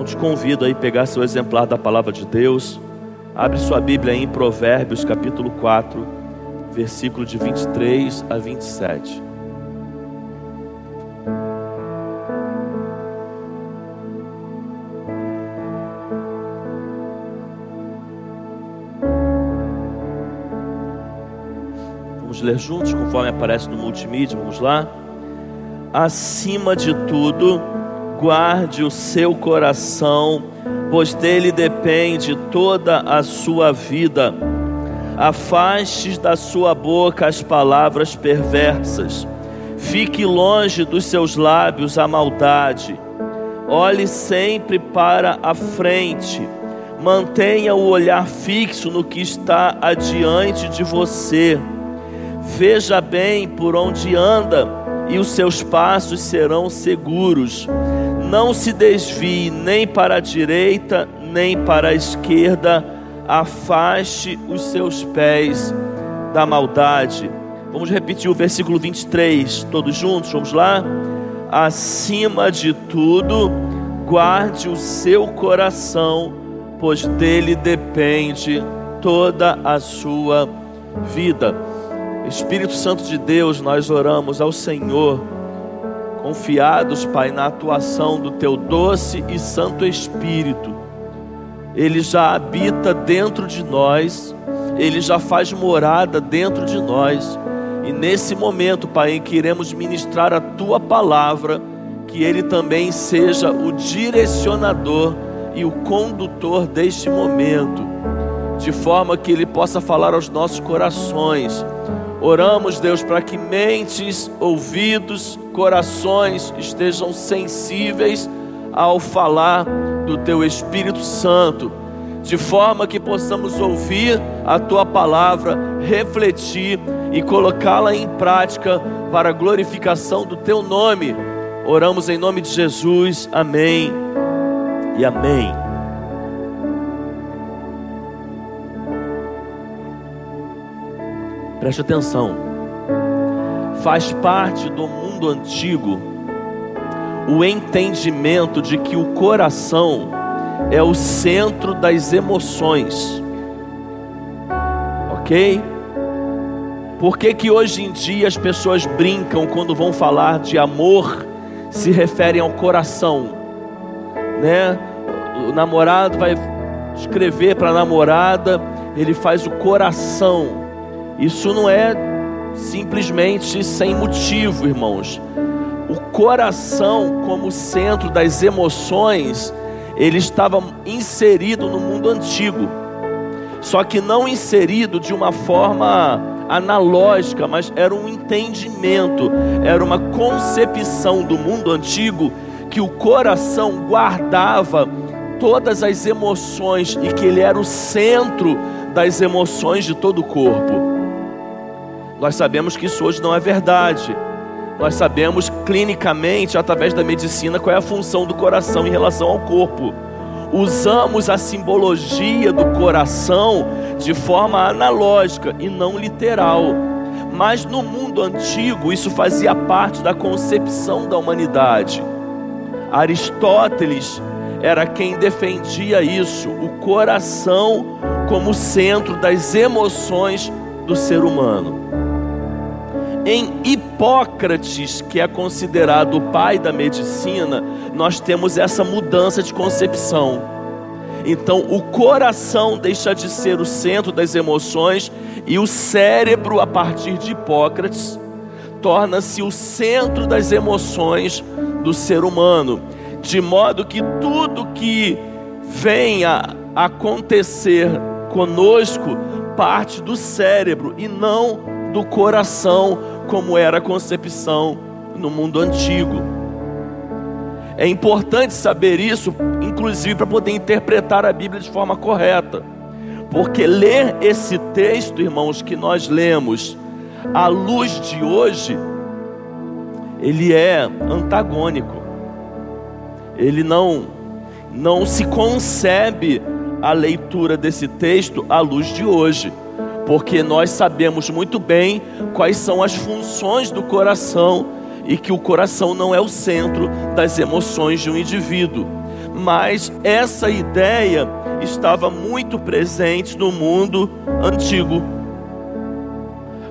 Então te convido aí a pegar seu exemplar da Palavra de Deus. Abre sua Bíblia aí em Provérbios capítulo 4, versículo de 23 a 27. Vamos ler juntos, conforme aparece no multimídia. Vamos lá? Acima de tudo, guarde o seu coração, pois dele depende toda a sua vida. Afaste da sua boca as palavras perversas. Fique longe dos seus lábios a maldade. Olhe sempre para a frente. Mantenha o olhar fixo no que está adiante de você. Veja bem por onde anda e os seus passos serão seguros. Não se desvie nem para a direita nem para a esquerda. Afaste os seus pés da maldade. Vamos repetir o versículo 23, todos juntos, vamos lá? Acima de tudo, guarde o seu coração, pois dele depende toda a sua vida. Espírito Santo de Deus, nós oramos ao Senhor, confiados, Pai, na atuação do Teu doce e Santo Espírito. Ele já habita dentro de nós, Ele já faz morada dentro de nós. E nesse momento, Pai, em que iremos ministrar a Tua Palavra, que Ele também seja o direcionador e o condutor deste momento, de forma que Ele possa falar aos nossos corações. Oramos, Deus, para que mentes, ouvidos, corações estejam sensíveis ao falar do Teu Espírito Santo, de forma que possamos ouvir a Tua Palavra, refletir e colocá-la em prática para a glorificação do Teu nome. Oramos em nome de Jesus, amém e amém. Preste atenção, faz parte do mundo antigo o entendimento de que o coração é o centro das emoções, ok? Por que hoje em dia as pessoas brincam quando vão falar de amor, se referem ao coração, né? O namorado vai escrever para a namorada, ele faz o coração. Isso não é simplesmente sem motivo, irmãos. O coração, como centro das emoções, ele estava inserido no mundo antigo, só que não inserido de uma forma analógica, mas era um entendimento, era uma concepção do mundo antigo, que o coração guardava todas as emoções e que ele era o centro das emoções de todo o corpo. Nós sabemos que isso hoje não é verdade. Nós sabemos clinicamente, através da medicina, qual é a função do coração em relação ao corpo. Usamos a simbologia do coração de forma analógica e não literal. Mas no mundo antigo isso fazia parte da concepção da humanidade. Aristóteles era quem defendia isso, o coração como centro das emoções do ser humano. Em Hipócrates, que é considerado o pai da medicina, nós temos essa mudança de concepção. Então o coração deixa de ser o centro das emoções e o cérebro, a partir de Hipócrates, torna-se o centro das emoções do ser humano, de modo que tudo que venha a acontecer conosco parte do cérebro e não do coração, como era a concepção no mundo antigo. É importante saber isso, inclusive para poder interpretar a Bíblia de forma correta, porque ler esse texto, irmãos, que nós lemos à luz de hoje, ele é antagônico. Ele não se concebe a leitura desse texto à luz de hoje, porque nós sabemos muito bem quais são as funções do coração e que o coração não é o centro das emoções de um indivíduo. mas essa ideia estava muito presente no mundo antigo.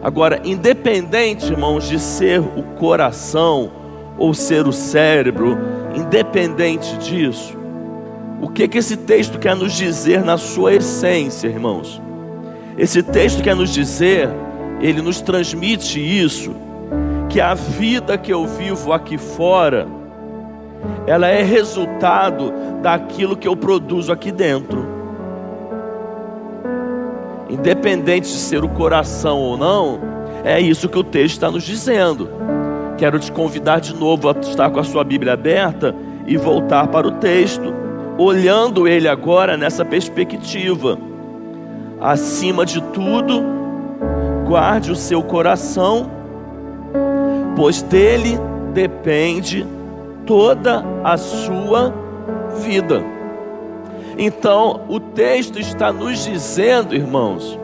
Agora, independente, irmãos, de ser o coração ou ser o cérebro, independente disso, o que esse texto quer nos dizer na sua essência, irmãos? Esse texto quer nos dizer, ele nos transmite isso, que a vida que eu vivo aqui fora, ela é resultado daquilo que eu produzo aqui dentro. Independente de ser o coração ou não, é isso que o texto está nos dizendo. Quero te convidar de novo a estar com a sua Bíblia aberta e voltar para o texto, olhando ele agora nessa perspectiva. Acima de tudo, guarde o seu coração, pois dele depende toda a sua vida. Então, o texto está nos dizendo, irmãos,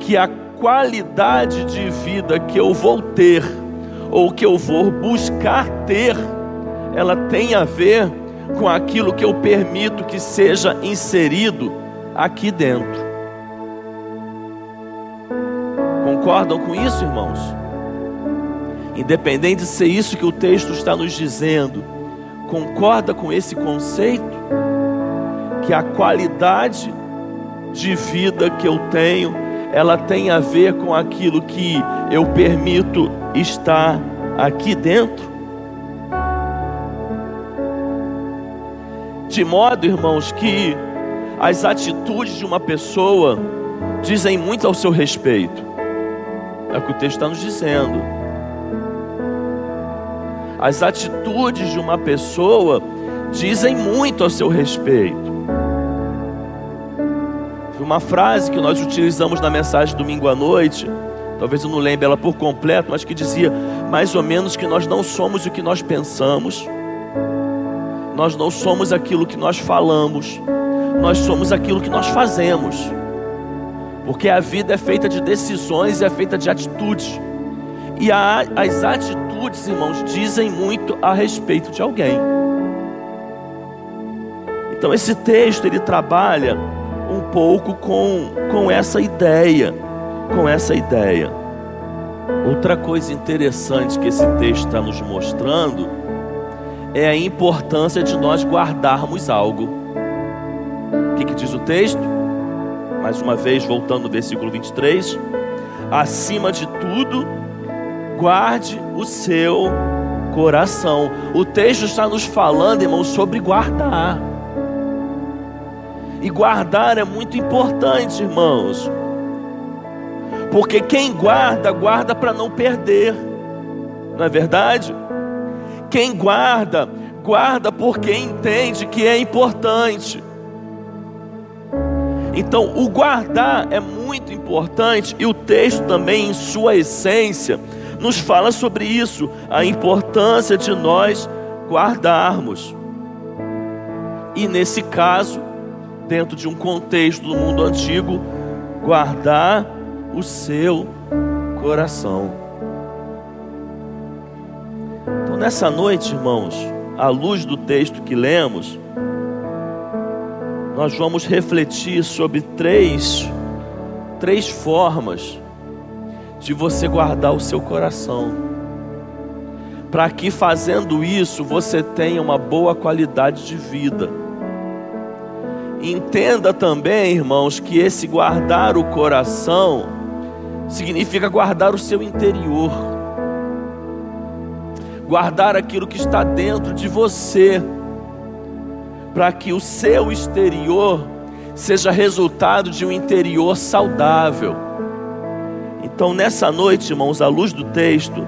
que a qualidade de vida que eu vou ter, ou que eu vou buscar ter, ela tem a ver com aquilo que eu permito que seja inserido aqui dentro. Concordam com isso, irmãos? Independente de ser isso que o texto está nos dizendo, concorda com esse conceito? Que a qualidade de vida que eu tenho, ela tem a ver com aquilo que eu permito estar aqui dentro? De modo, irmãos, que as atitudes de uma pessoa dizem muito ao seu respeito. É o que o texto está nos dizendo. As atitudes de uma pessoa dizem muito ao seu respeito. Uma frase que nós utilizamos na mensagem domingo à noite, talvez eu não lembre ela por completo, mas que dizia mais ou menos que nós não somos o que nós pensamos, nós não somos aquilo que nós falamos, nós somos aquilo que nós fazemos. Porque a vida é feita de decisões e é feita de atitudes. E as atitudes, irmãos, dizem muito a respeito de alguém. Então esse texto, ele trabalha um pouco com essa ideia. Outra coisa interessante que esse texto está nos mostrando é a importância de nós guardarmos algo. O que diz o texto? Mais uma vez, voltando no versículo 23. Acima de tudo, guarde o seu coração. O texto está nos falando, irmãos, sobre guardar. E guardar é muito importante, irmãos. Porque quem guarda, guarda para não perder. Não é verdade? Quem guarda, guarda porque entende que é importante. Então, o guardar é muito importante. E o texto também, em sua essência, nos fala sobre isso. A importância de nós guardarmos. E nesse caso, dentro de um contexto do mundo antigo, guardar o seu coração. Então nessa noite, irmãos, à luz do texto que lemos, nós vamos refletir sobre três formas de você guardar o seu coração, para que fazendo isso você tenha uma boa qualidade de vida. Entenda também, irmãos, que esse guardar o coração significa guardar o seu interior, guardar aquilo que está dentro de você, para que o seu exterior seja resultado de um interior saudável. Então nessa noite, irmãos, à luz do texto,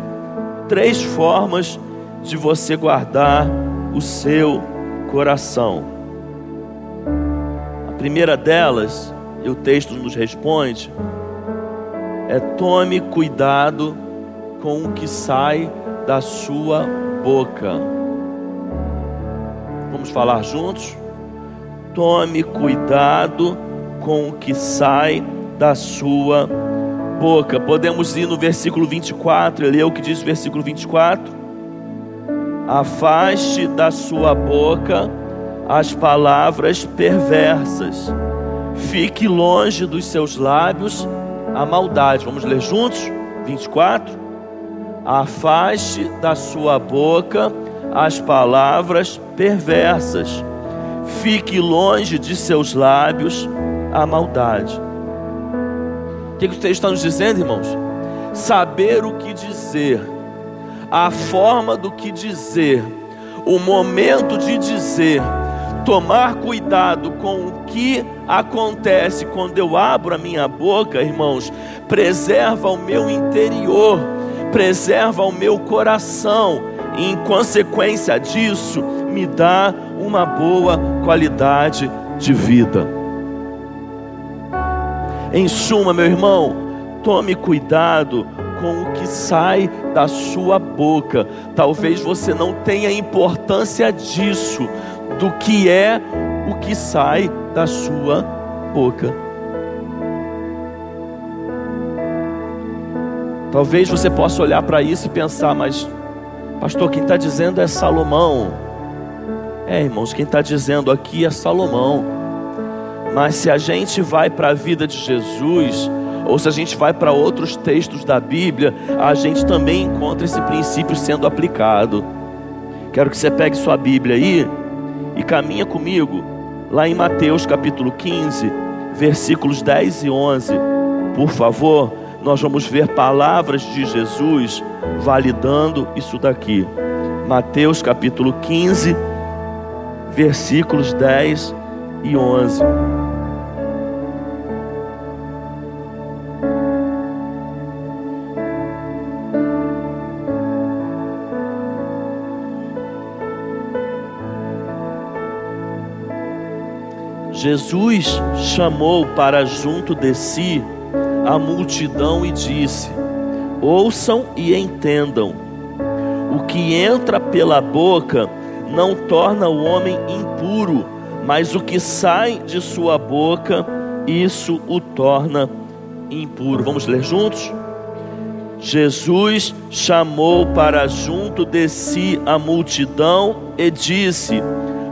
3 formas de você guardar o seu coração. A primeira delas, e o texto nos responde, é: tome cuidado com o que sai da sua boca. Vamos falar juntos? Tome cuidado com o que sai da sua boca. Podemos ir no versículo 24, ele é o que diz o versículo 24: afaste da sua boca as palavras perversas. Fique longe dos seus lábios a maldade. Vamos ler juntos? 24. Afaste da sua boca as palavras perversas. Fique longe de seus lábios a maldade. O que o texto está nos dizendo, irmãos? Saber o que dizer, a forma do que dizer, o momento de dizer, tomar cuidado com o que acontece quando eu abro a minha boca, irmãos, preserva o meu interior, preserva o meu coração, e em consequência disso, me dá uma boa qualidade de vida. Em suma, meu irmão, tome cuidado com o que sai da sua boca. Talvez você não tenha importância disso, do que é o que sai da sua boca. Talvez você possa olhar para isso e pensar, mas pastor, quem está dizendo é Salomão. Irmãos, quem está dizendo aqui é Salomão. Mas se a gente vai para a vida de Jesus, ou se a gente vai para outros textos da Bíblia, a gente também encontra esse princípio sendo aplicado. Quero que você pegue sua Bíblia aí e caminha comigo lá em Mateus capítulo 15, versículos 10 e 11. Por favor, nós vamos ver palavras de Jesus validando isso daqui. Mateus capítulo 15, versículos 10 e 11. Jesus chamou para junto de si a multidão e disse: ouçam e entendam. O que entra pela boca não torna o homem impuro, mas o que sai de sua boca, isso o torna impuro. Vamos ler juntos? Jesus chamou para junto de si a multidão e disse: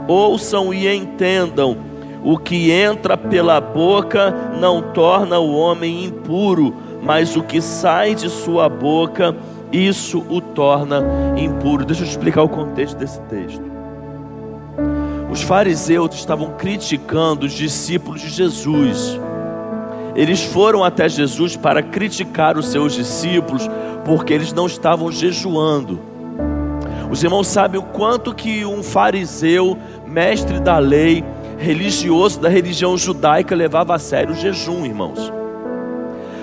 ouçam e entendam. O que entra pela boca não torna o homem impuro, mas o que sai de sua boca, isso o torna impuro. Deixa eu te explicar o contexto desse texto. Os fariseus estavam criticando os discípulos de Jesus. Eles foram até Jesus para criticar os seus discípulos, porque eles não estavam jejuando. Os irmãos sabem o quanto que um fariseu, mestre da lei, religioso da religião judaica, levava a sério o jejum, irmãos.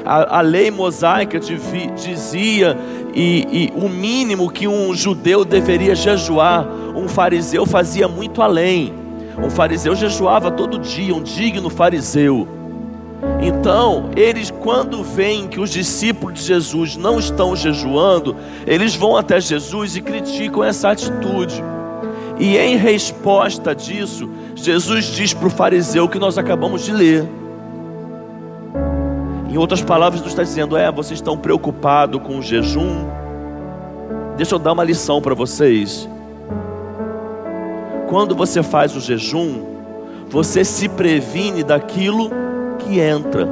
A lei mosaica dizia e o mínimo que um judeu deveria jejuar, um fariseu fazia muito além. Um fariseu jejuava todo dia, um digno fariseu. Então, eles, quando veem que os discípulos de Jesus não estão jejuando, eles vão até Jesus e criticam essa atitude. E em resposta disso, Jesus diz para o fariseu que nós acabamos de ler. Em outras palavras, Jesus está dizendo: vocês estão preocupados com o jejum? Deixa eu dar uma lição para vocês. Quando você faz o jejum, você se previne daquilo que entra.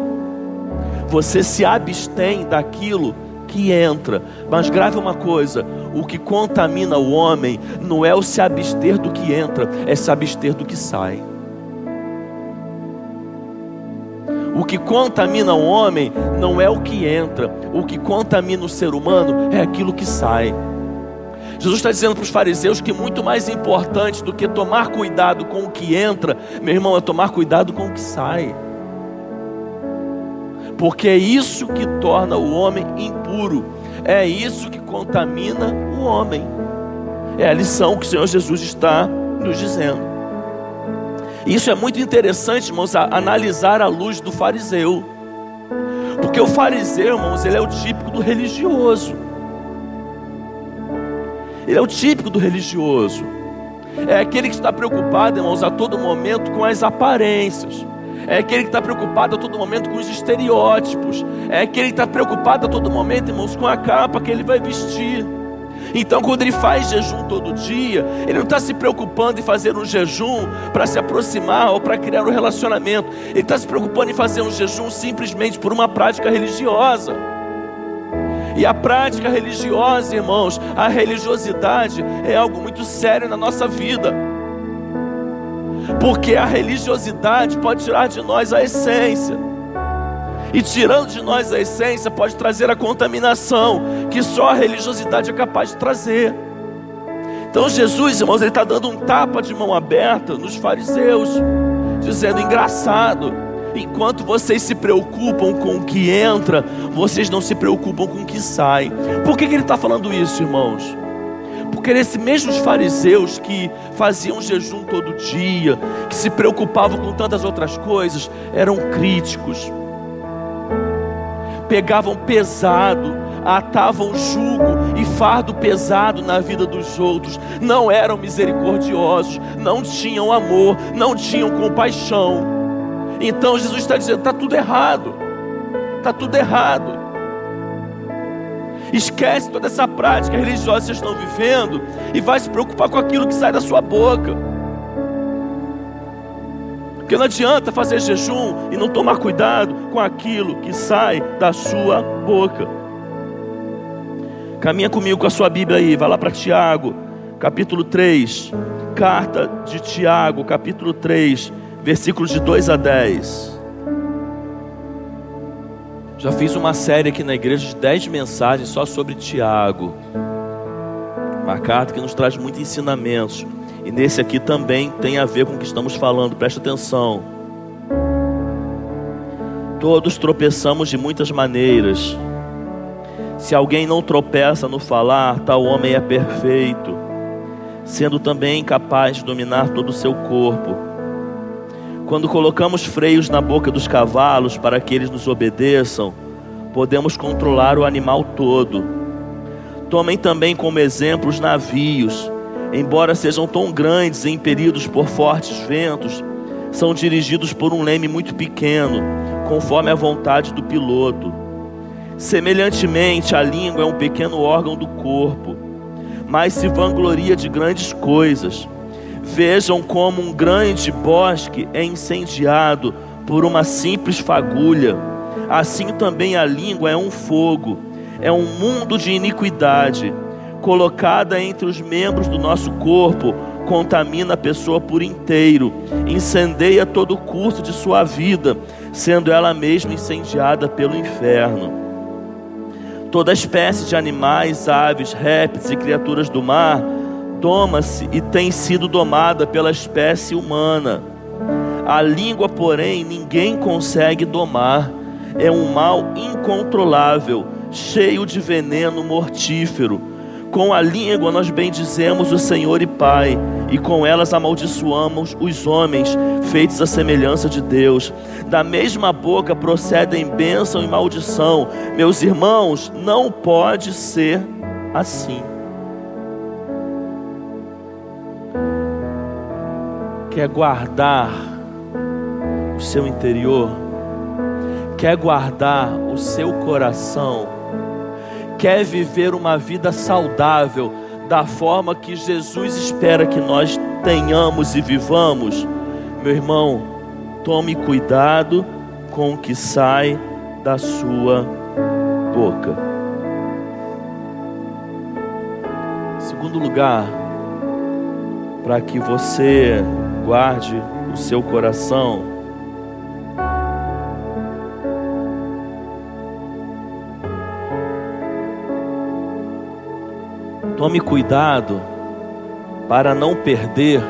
Você se abstém daquilo que entra. Mas grave uma coisa: o que contamina o homem não é o se abster do que entra, é se abster do que sai. O que contamina o homem não é o que entra, o que contamina o ser humano é aquilo que sai. Jesus está dizendo para os fariseus que muito mais importante do que tomar cuidado com o que entra, meu irmão, é tomar cuidado com o que sai. Porque é isso que torna o homem impuro, é isso que contamina o homem. É a lição que o Senhor Jesus está nos dizendo. Isso é muito interessante, irmãos, analisar à luz do fariseu. Porque o fariseu, irmãos, ele é o típico do religioso. Ele é o típico do religioso. É aquele que está preocupado, irmãos, a todo momento com as aparências. É aquele que está preocupado a todo momento com os estereótipos. É aquele que está preocupado a todo momento, irmãos, com a capa que ele vai vestir. Então quando ele faz jejum todo dia, ele não está se preocupando em fazer um jejum para se aproximar ou para criar um relacionamento. Ele está se preocupando em fazer um jejum simplesmente por uma prática religiosa. E a prática religiosa, irmãos, a religiosidade é algo muito sério na nossa vida, porque a religiosidade pode tirar de nós a essência, e tirando de nós a essência pode trazer a contaminação que só a religiosidade é capaz de trazer. Então Jesus, irmãos, ele está dando um tapa de mão aberta nos fariseus, dizendo: engraçado, enquanto vocês se preocupam com o que entra, vocês não se preocupam com o que sai. Por que ele está falando isso, irmãos? Porque esses mesmos fariseus que faziam jejum todo dia, que se preocupavam com tantas outras coisas, eram críticos, pegavam pesado, atavam jugo e fardo pesado na vida dos outros, não eram misericordiosos, não tinham amor, não tinham compaixão. Então Jesus está dizendo: está tudo errado, está tudo errado. Esquece toda essa prática religiosa que vocês estão vivendo e vai se preocupar com aquilo que sai da sua boca. Porque não adianta fazer jejum e não tomar cuidado com aquilo que sai da sua boca. Caminha comigo com a sua Bíblia aí, vai lá para Tiago, capítulo 3, carta de Tiago, capítulo 3, versículos de 2 a 10. Já fiz uma série aqui na igreja de 10 mensagens só sobre Tiago, uma carta que nos traz muitos ensinamentos, e nesse aqui também tem a ver com o que estamos falando. Presta atenção. Todos tropeçamos de muitas maneiras. Se alguém não tropeça no falar, tal homem é perfeito, sendo também capaz de dominar todo o seu corpo. Quando colocamos freios na boca dos cavalos para que eles nos obedeçam, podemos controlar o animal todo. Tomem também como exemplo os navios. Embora sejam tão grandes e impelidos por fortes ventos, são dirigidos por um leme muito pequeno, conforme a vontade do piloto. Semelhantemente, a língua é um pequeno órgão do corpo, mas se vangloria de grandes coisas. Vejam como um grande bosque é incendiado por uma simples fagulha. Assim também a língua é um fogo, é um mundo de iniquidade. Colocada entre os membros do nosso corpo, contamina a pessoa por inteiro, incendeia todo o curso de sua vida, sendo ela mesma incendiada pelo inferno. Toda espécie de animais, aves, répteis e criaturas do mar doma-se e tem sido domada pela espécie humana. A língua, porém, ninguém consegue domar. É um mal incontrolável, cheio de veneno mortífero. Com a língua nós bendizemos o Senhor e Pai, e com elas amaldiçoamos os homens, feitos à semelhança de Deus. Da mesma boca procedem bênção e maldição. Meus irmãos, não pode ser assim. Quer guardar o seu interior? Quer guardar o seu coração? Quer viver uma vida saudável da forma que Jesus espera que nós tenhamos e vivamos? Meu irmão, tome cuidado com o que sai da sua boca. Segundo lugar, para que você guarde o seu coração, tome cuidado para não perder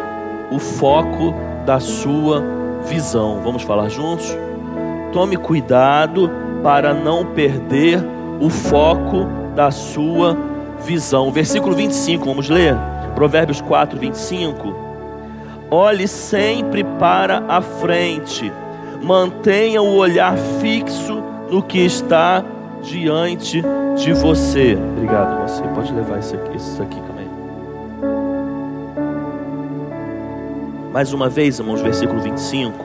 o foco da sua visão. Vamos falar juntos? Tome cuidado para não perder o foco da sua visão. Versículo 25, vamos ler? Provérbios 4, 25. Olhe sempre para a frente, mantenha o olhar fixo no que está diante de você. Obrigado, você pode levar isso aqui também. Mais uma vez, irmãos, versículo 25.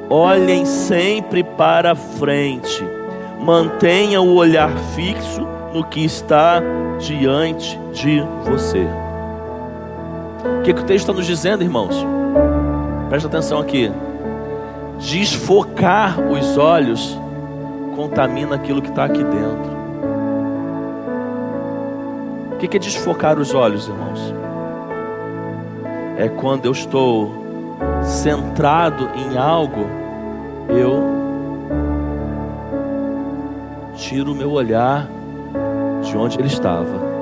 Olhem sempre para a frente, mantenha o olhar fixo no que está diante de você. O que o texto está nos dizendo, irmãos? Presta atenção aqui. Desfocar os olhos contamina aquilo que está aqui dentro. O que é desfocar os olhos, irmãos? É quando eu estou centrado em algo, eu tiro o meu olhar de onde ele estava.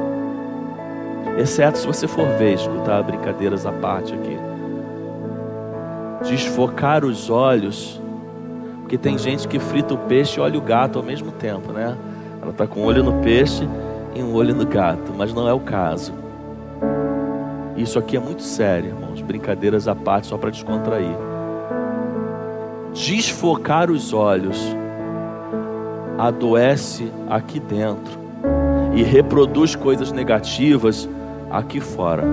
Exceto se você for vesgo, tá? Brincadeiras à parte aqui. Desfocar os olhos, porque tem gente que frita o peixe e olha o gato ao mesmo tempo, né? Ela está com um olho no peixe e um olho no gato, mas não é o caso. Isso aqui é muito sério, irmãos. Brincadeiras à parte, só para descontrair. Desfocar os olhos adoece aqui dentro e reproduz coisas negativas aqui fora.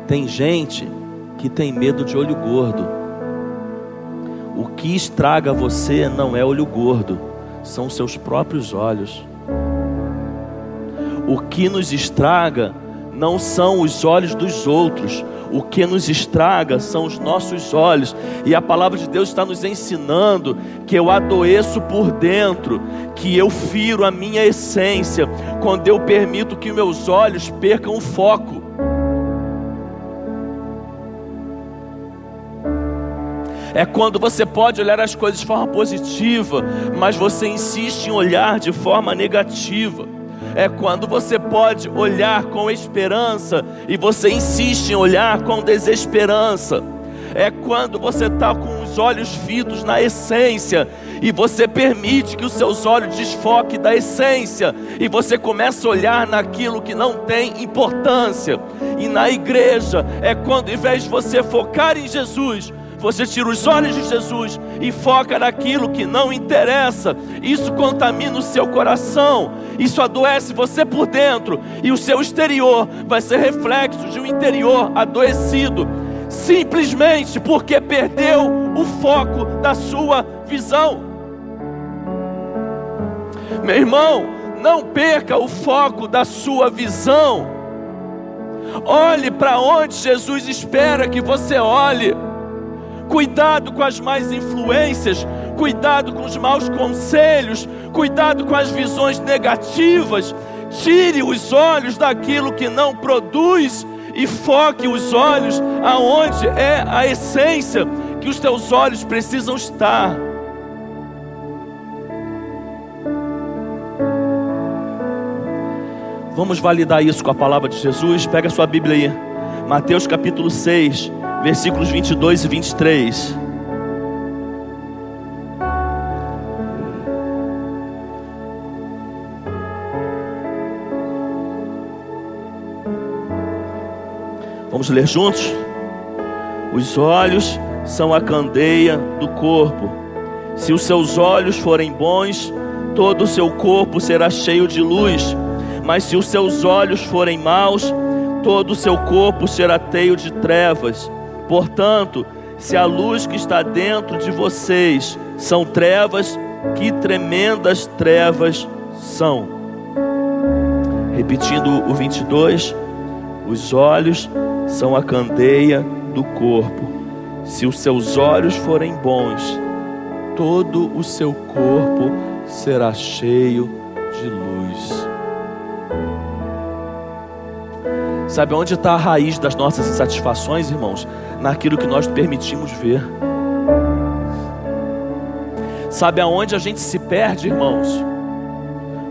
Tem gente que tem medo de olho gordo. O que estraga você não é olho gordo, são os seus próprios olhos. O que nos estraga não são os olhos dos outros. O que nos estraga são os nossos olhos. E a palavra de Deus está nos ensinando que eu adoeço por dentro, que eu firo a minha essência quando eu permito que meus olhos percam o foco. É quando você pode olhar as coisas de forma positiva, mas você insiste em olhar de forma negativa. É quando você pode olhar com esperança e você insiste em olhar com desesperança. É quando você está com os olhos fitos na essência e você permite que os seus olhos desfoquem da essência e você começa a olhar naquilo que não tem importância. E na igreja é quando, ao invés de você focar em Jesus, você tira os olhos de Jesus e foca naquilo que não interessa. Isso contamina o seu coração. Isso adoece você por dentro. E o seu exterior vai ser reflexo de um interior adoecido. Simplesmente porque perdeu o foco da sua visão. Meu irmão, não perca o foco da sua visão. Olhe para onde Jesus espera que você olhe. Cuidado com as más influências, cuidado com os maus conselhos, cuidado com as visões negativas. Tire os olhos daquilo que não produz e foque os olhos aonde é a essência que os teus olhos precisam estar. Vamos validar isso com a palavra de Jesus. Pega a sua Bíblia aí, Mateus capítulo 6, versículos 22 e 23. Vamos ler juntos? Os olhos são a candeia do corpo. Se os seus olhos forem bons, todo o seu corpo será cheio de luz. Mas se os seus olhos forem maus, todo o seu corpo será cheio de trevas. Portanto, se a luz que está dentro de vocês são trevas, que tremendas trevas são. Repetindo o 22, os olhos são a candeia do corpo. Se os seus olhos forem bons, todo o seu corpo será cheio de luz. Sabe onde está a raiz das nossas insatisfações, irmãos? Naquilo que nós permitimos ver. Sabe aonde a gente se perde, irmãos?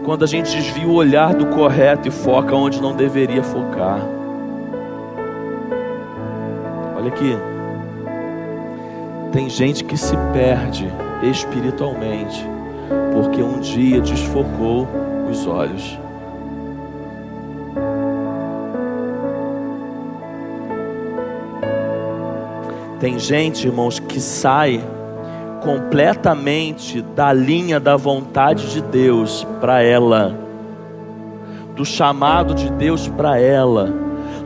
Quando a gente desvia o olhar do correto e foca onde não deveria focar. Olha aqui. Tem gente que se perde espiritualmente porque um dia desfocou os olhos. Tem gente, irmãos, que sai completamente da linha da vontade de Deus para ela, do chamado de Deus para ela,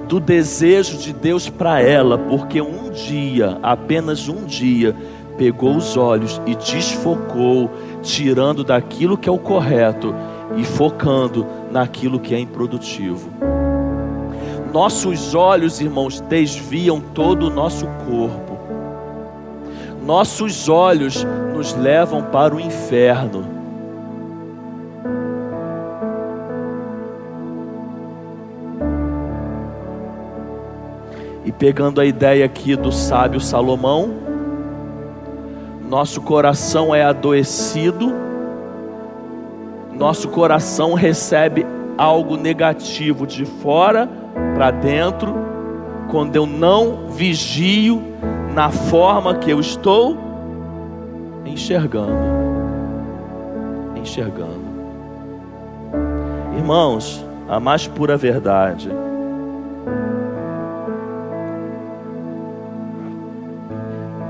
do desejo de Deus para ela, porque um dia, apenas um dia, pegou os olhos e desfocou, tirando daquilo que é o correto e focando naquilo que é improdutivo. Nossos olhos, irmãos, desviam todo o nosso corpo. Nossos olhos nos levam para o inferno. E pegando a ideia aqui do sábio Salomão, nosso coração é adoecido, nosso coração recebe algo negativo de fora para dentro, quando eu não vigio na forma que eu estou enxergando. Irmãos, a mais pura verdade,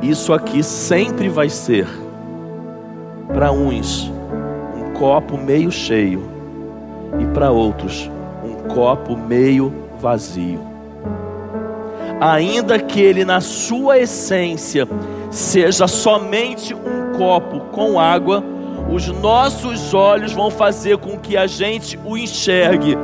isso aqui sempre vai ser, para uns, um copo meio cheio, e para outros, um copo meio vazio. Ainda que ele na sua essência seja somente um copo com água, os nossos olhos vão fazer com que a gente o enxergue,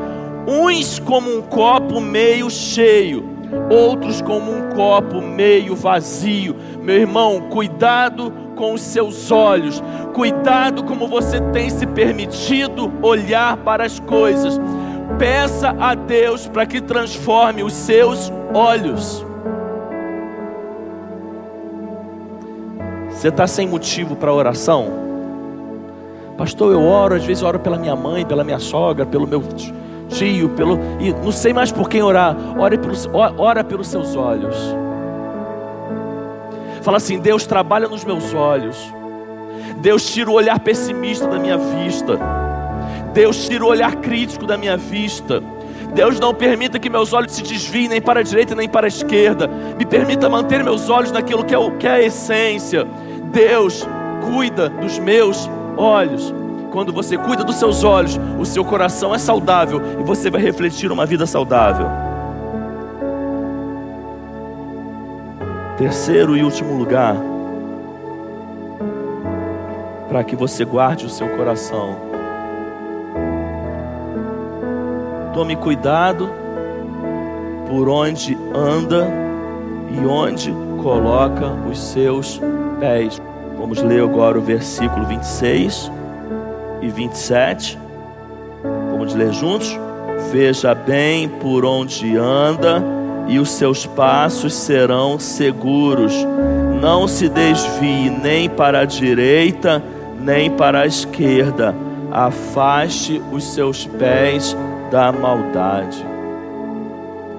uns como um copo meio cheio, outros como um copo meio vazio. Meu irmão, cuidado com os seus olhos, cuidado como você tem se permitido olhar para as coisas. Peça a Deus para que transforme os seus olhos. Você está sem motivo para oração? Pastor, eu oro, às vezes eu oro pela minha mãe, pela minha sogra, pelo meu tio, e não sei mais por quem orar. Ora pelos seus olhos. Fala assim: Deus, trabalha nos meus olhos. Deus, tira o olhar pessimista da minha vista. Deus, tira o olhar crítico da minha vista. Deus, não permita que meus olhos se desviem nem para a direita nem para a esquerda. Me permita manter meus olhos naquilo que é a essência. Deus, cuida dos meus olhos. Quando você cuida dos seus olhos, o seu coração é saudável e você vai refletir uma vida saudável. Terceiro e último lugar, para que você guarde o seu coração: tome cuidado por onde anda e onde coloca os seus pés. Vamos ler agora o versículo 26 e 27. Vamos ler juntos? Veja bem por onde anda, e os seus passos serão seguros. Não se desvie nem para a direita, nem para a esquerda. Afaste os seus pés da maldade.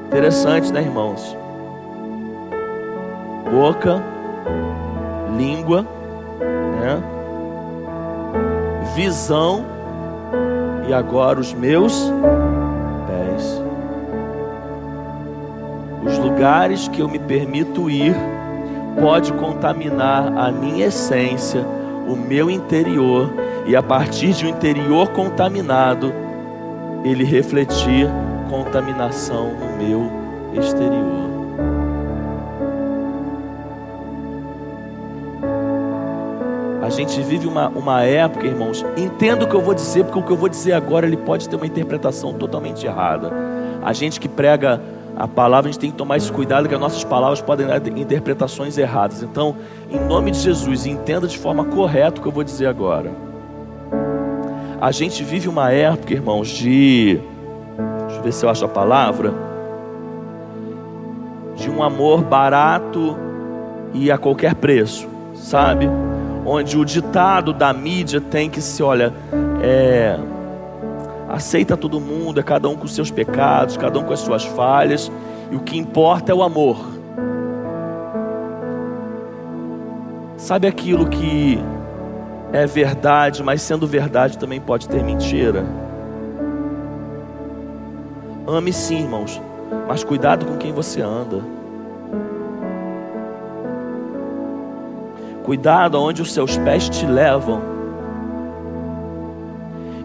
Interessante, né, irmãos? Boca, língua, né? Visão, e agora os meus pés. Os lugares que eu me permito ir pode contaminar a minha essência, o meu interior, e a partir de um interior contaminado, ele refletir contaminação no meu exterior. A gente vive uma época, irmãos, entenda o que eu vou dizer, porque o que eu vou dizer agora, ele pode ter uma interpretação totalmente errada. A gente que prega a palavra, a gente tem que tomar esse cuidado, que as nossas palavras podem dar interpretações erradas. Então, em nome de Jesus, entenda de forma correta o que eu vou dizer agora. A gente vive uma época, irmãos, deixa eu ver se eu acho a palavra, de um amor barato e a qualquer preço, sabe? Onde o ditado da mídia tem que ser, olha, aceita todo mundo, é cada um com os seus pecados, cada um com as suas falhas, e o que importa é o amor. Sabe aquilo que é verdade, mas sendo verdade também pode ter mentira? Ame sim, irmãos, mas cuidado com quem você anda. Cuidado aonde os seus pés te levam.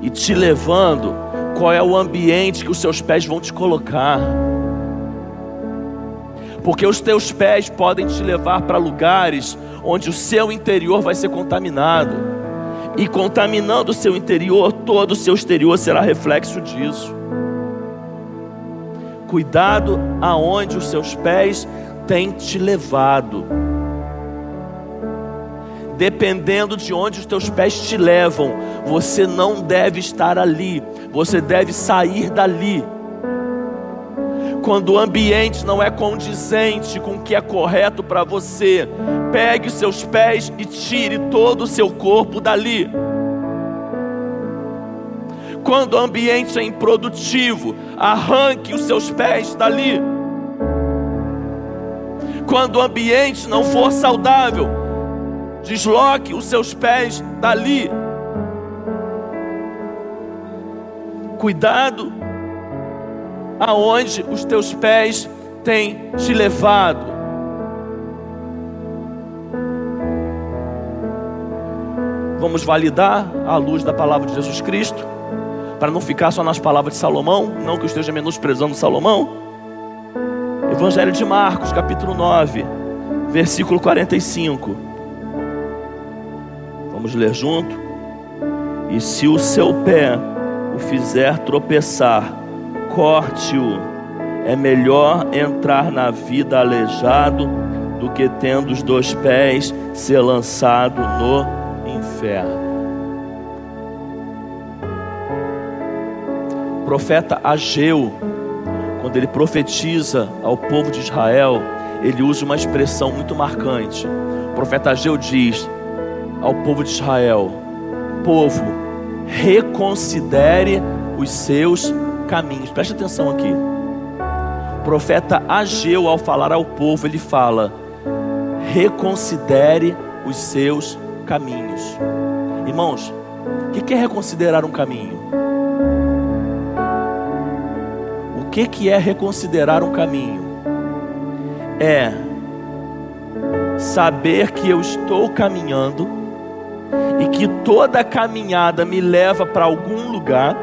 E te levando, qual é o ambiente que os seus pés vão te colocar. Porque os teus pés podem te levar para lugares onde o seu interior vai ser contaminado. E contaminando o seu interior, todo o seu exterior será reflexo disso. Cuidado aonde os seus pés têm te levado. Dependendo de onde os teus pés te levam, você não deve estar ali, você deve sair dali. Quando o ambiente não é condizente com o que é correto para você, pegue os seus pés e tire todo o seu corpo dali. Quando o ambiente é improdutivo, arranque os seus pés dali. Quando o ambiente não for saudável, desloque os seus pés dali. Cuidado aonde os teus pés têm te levado. Vamos validar à luz da palavra de Jesus Cristo, para não ficar só nas palavras de Salomão, não que eu esteja menosprezando Salomão. Evangelho de Marcos, capítulo 9, versículo 45. Vamos ler junto? E se o seu pé o fizer tropeçar, corte-o. É melhor entrar na vida aleijado do que tendo os 2 pés ser lançado no inferno. O profeta Ageu, quando ele profetiza ao povo de Israel, ele usa uma expressão muito marcante. O profeta Ageu diz ao povo de Israel: povo, reconsidere os seus caminhos. Preste atenção aqui. O profeta Ageu, ao falar ao povo, ele fala: reconsidere os seus caminhos. Irmãos, o que é reconsiderar um caminho? O que é reconsiderar um caminho? É saber que eu estou caminhando e que toda caminhada me leva para algum lugar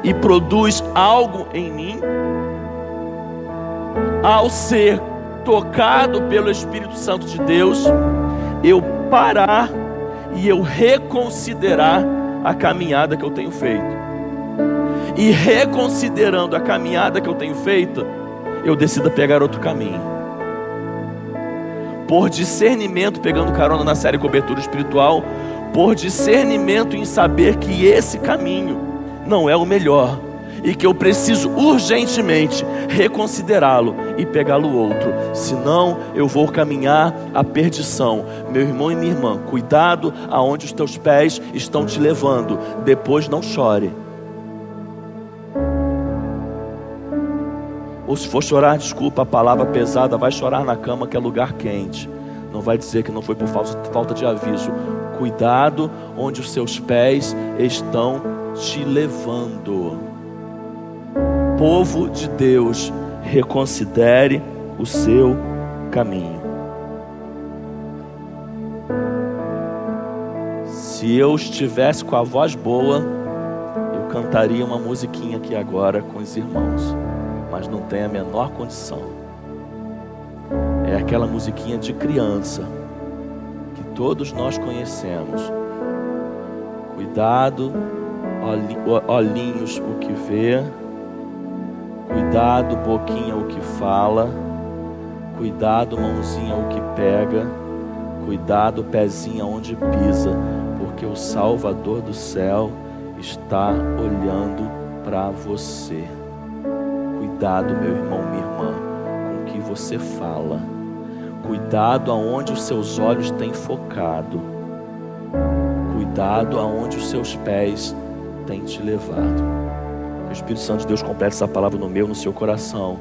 e produz algo em mim. Ao ser tocado pelo Espírito Santo de Deus, eu parar e eu reconsiderar a caminhada que eu tenho feito. E reconsiderando a caminhada que eu tenho feito, eu decido pegar outro caminho. Por discernimento, pegando carona na série Cobertura Espiritual, por discernimento em saber que esse caminho não é o melhor e que eu preciso urgentemente reconsiderá-lo e pegá-lo outro, senão eu vou caminhar à perdição. Meu irmão e minha irmã, cuidado aonde os teus pés estão te levando. Depois não chore. Ou se for chorar, desculpa a palavra pesada, vai chorar na cama, que é lugar quente. Não vai dizer que não foi por falta de aviso. Cuidado onde os seus pés estão te levando. Povo de Deus, reconsidere o seu caminho. Se eu estivesse com a voz boa, eu cantaria uma musiquinha aqui agora com os irmãos, mas não tem a menor condição. É aquela musiquinha de criança que todos nós conhecemos. Cuidado, olhinhos o que vê. Cuidado, boquinha o que fala. Cuidado, mãozinha o que pega. Cuidado, pezinho onde pisa, porque o Salvador do céu está olhando para você. Cuidado, meu irmão, minha irmã, com o que você fala. Cuidado aonde os seus olhos têm focado. Cuidado aonde os seus pés têm te levado. Que o Espírito Santo de Deus complete essa palavra no meu, no seu coração.